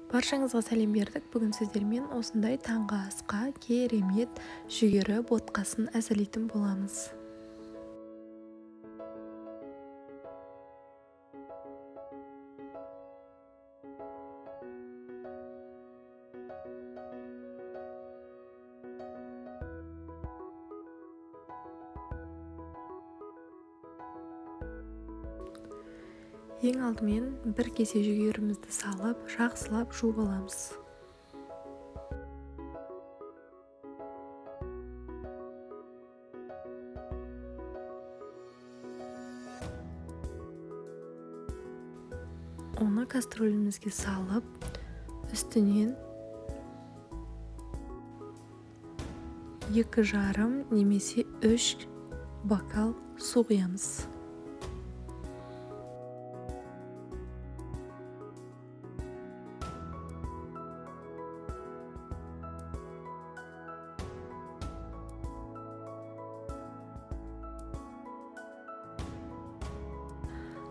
Баршаңызға сәлем бердік. Бүгін сіздермен осындай таңғы асқа керемет жүгері ботқасын әзірлейтін боламыз. Ең алдымен бір кесе жүгерімізді салып, жақсылап жуып аламыз. Оны кастрөлімізге салып, үстінен 2,5 немесе 3 бокал су құямыз.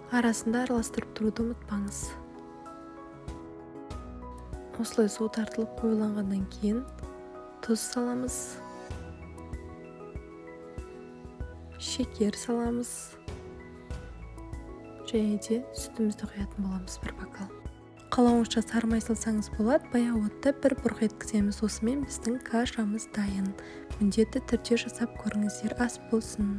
Арасында араластырып тұруды ұмытпаңыз. Осылай су тартылып қойылғаннан кейін тұз саламыз, шекер саламыз және де сүтімізді құятын боламыз 1 бокал. Қалауыңызша сары май салсаңыз болады. Баяу отта бір бұрқ еткіземіз. Осымен біздің кашамыз дайын. Міндетті түрде жасап көріңіздер, ас болсын.